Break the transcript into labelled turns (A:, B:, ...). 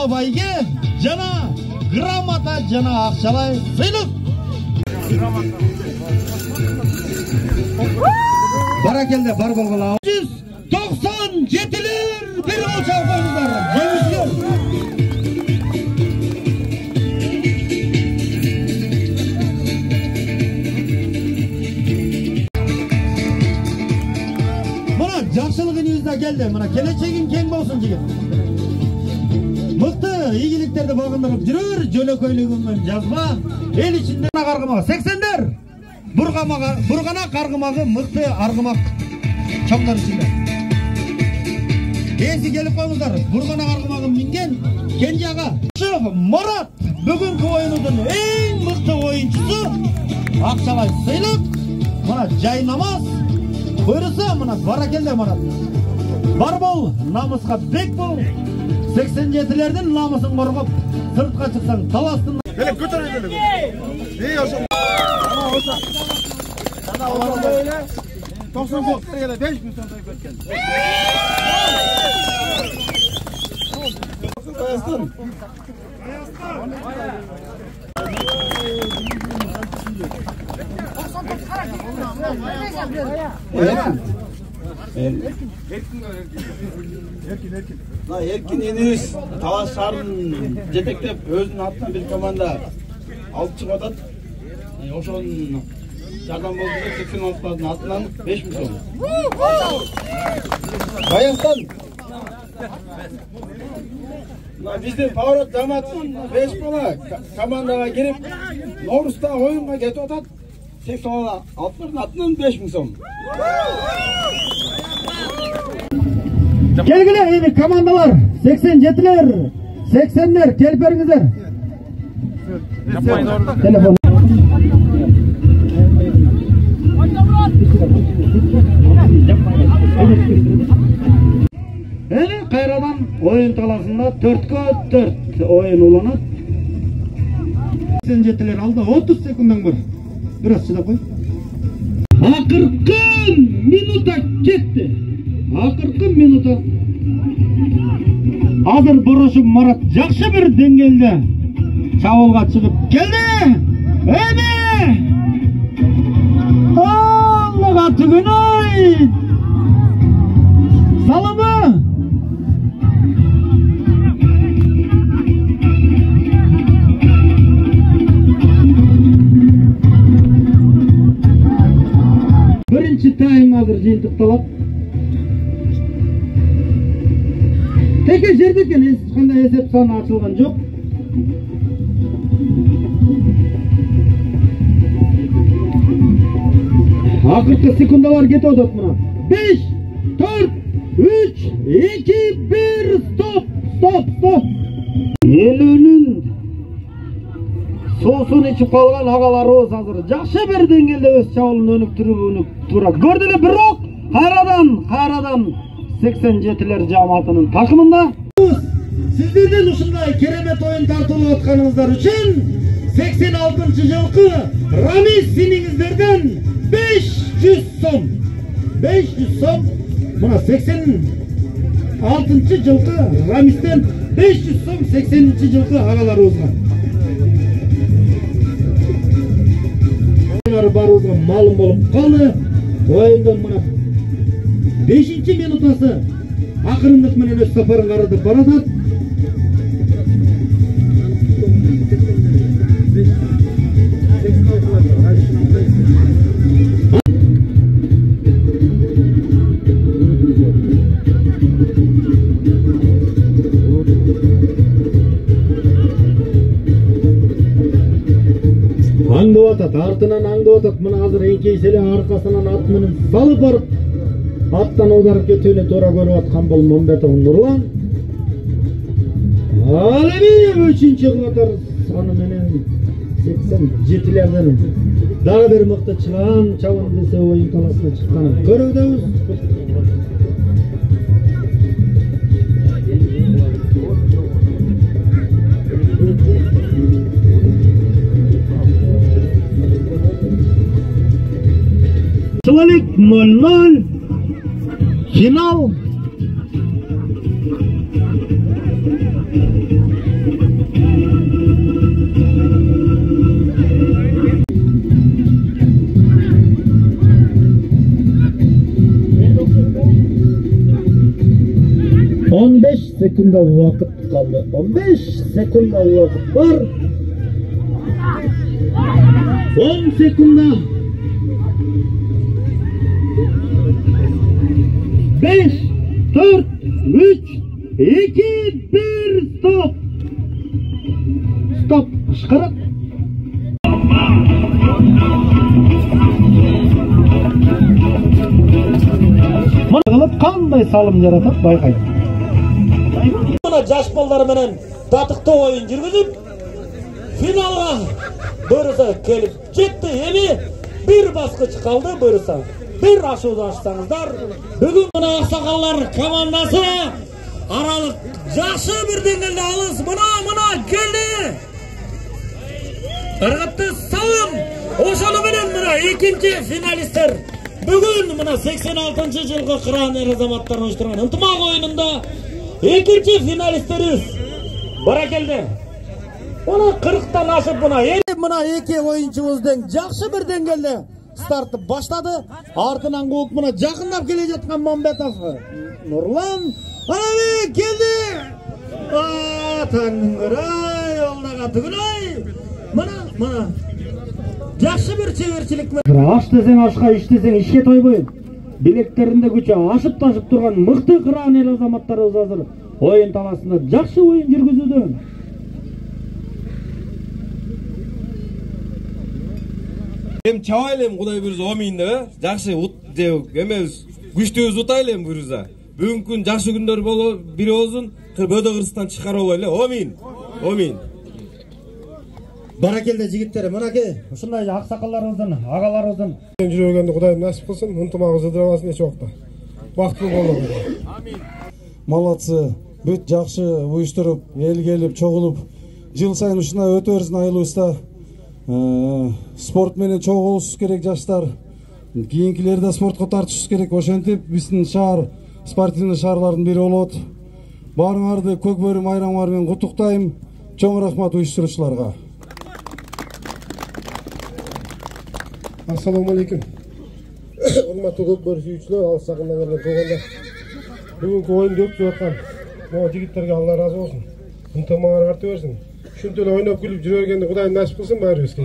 A: Толобайге жана грамота жана акчалай сыйлык. Баракелде бар болгула. 197-лер бир алчак коюңуздар. Жеңишler. Мына жакшылык инибизде келди. Мына келечегиң кең болсун жигит. Мыкты ийгиликтерди багындырып жүрөр, жөнөкөйлүгүңөн жазма. Эл ичинде каргымак 80-дер. Бургана каргымагы мыкты аргымак чоңдор ичинде. Эси келип коюңуздар. Бургана каргымагы минген Кенже ага. Марат бүгүнкү оюнубун эң мыкты оюнчусу. Акчалай сыйлык. Мына жай намаз. Буйруса мына баракелде Марат. Бар бол, намыска бек бол. 87-лердин намысын коргоп, сыртка чыксаң таластын. Келип көтөрө келе. Ошо. Ана ошо. Ана ошо эле 99 эле 5 миң сомдой кеткен. Аястан. Эркин энибиз Талас шаарын жетектеп өзүнүн атынан бир команда алып чыгып атат. Ошонун жардам болду деп 86-дын атынан 5 миң сом. Баястан. Биздин Паврот жамааттын 5 бала командага кирип, Норуста оюнга кетип атат. 86-дын атынан 5 миң сом. Келгиле эми командалар 87-лер, 80-лер келип бериңиздер. Телефон. Эми кайрадан оюн таласында 4-4 оюн уланат. 87-лер алда 30 секунддан бар. Бир аз чыдап кой. Акыркы минута кетти. Акыркы минута. Азыр Борошук Марат жакшы бир деңгээлде чабуулга чыгып келди. Эми! Аллага түгүнөй! Саламы! Биринчи тайм азыр жыйынтыкталат. Теке жерде екен, кандай эсеп саны ачылган жок. Акыркы секундалар кетип атат мына. 5, 4, 3, 2, 1, стоп. Элүүнүн соосун ичип калган агаларыбыз азыр жакшы бир деңгээлде өз чабуулун өнүктүрүп турат. Көрдүлө, бирок кайрадан 87-лер жамаатынын такымында. Сиздердин ушундай керемет оюн тартылып атканыңыздар үчүн 86-жылкы Рамис синиңиздерден 500 сом. 500 сом. Мына 86-жылкы Рамистен 500 сом 80-жылкы агаларыбызга. Барыбызга малым болуп калды. Оюндун мына 5-нчи минутасы акырындык менен өз сапарын каратып баратат. Аңдып атат, артынан аңдып атат. Мына азыр эңкейсе эле аркасынан ат менен салып барып аттан аударып кетүүнү туура көрүп аткан бул Момбетов Нурлан. Ал эми 3-чү катар саны менен 87-лерден дагы бир мыкты чыган чабын десе оюн таласына чыкканын көрөбүз. Человек 0-0. Final. 15 sekunda vakit kaldı. 15 sekunda vakit var. 10 sekunda. 5, 4, 3, 2, 1, stop. Stop. Kışkırık. Mana qanday salım yaratып bayqaydi. Mana жаш балдар менен татыктуу оюн жүргүзүп, финалга буюрса келип жетти. Эми бир баскыч калды буюрса. Bir ашуудашсаңыздар, бүгүн мына аксакалдар командасы аралык жакшы бир деңгээлде алыс мына келди. Ыргытты салым. Ошону менен мына экинчи финалисттер бүгүн мына 86-жылкы кыран эр азаматтар оюштурган ынтымак оюнунда экинчи финалисттерибиз баракелде. Мына 40тан ашып мына эки оюнчубуздун жакшы бир деңгээлде startı başladı. Ardından kulup buna yakınlap gelecek Mambetov'u. Nurlan abi geldi. Tanrı yoluna tügünay. Mana. Yaxşı bir çevirçilik. Aş desen aşka, iş desen işe toyboyun. Bileklerinde güçü aşıp taşıp durgan mıktı kıran el azamattарыбыз hazır. Oyun talasında жақсы oyun жүргүзүүдө.
B: Hem çavaylem Kuday bürüz ominde be. Жақсы ut dev emez güçtüğüz utaylem bürüza. Bugün gün жақсы günler bolu biri olsun. Böde Kırgızstan çıkar olayla. Omin.
A: Barakelde jigitler, manake ушундай аксакалдарыбыздын, агаларыбыздын
C: жүргөндө Кудайым насип кылсын, ынтымагыбыз ыдырабасын эч убакта. Бактылуу бололу.
D: Амин. Молодцы. Бүт жакшы уюштуруп, эл келип, чогулуп, жыл сайын ушундай өтө берсин айылыбызда. Спорт менен чогулушубуз керек жаштар. Кийинкилерде спортко тартышыбыз керек. Ошентип биздин шаар спортивный шаарлардын бири болот. Баарыңарды көк бөрү майрамыңар менен куттуктайм. Чоң рахмат уюштуруучуларга.
C: Assalamu alaikum. Урматтуу көк бөрү сүйүүчүлөр, алыс жакындан келген туугандар. Бүгүнкү оюнду өткүзүп аткан могу жигиттерге Алла ыраазы болсун. Ынтымагыңар арта берсин. Ушинтип эле ойноп күлүп жүрө бергенди Кудайым насип кылсын баарыбызга.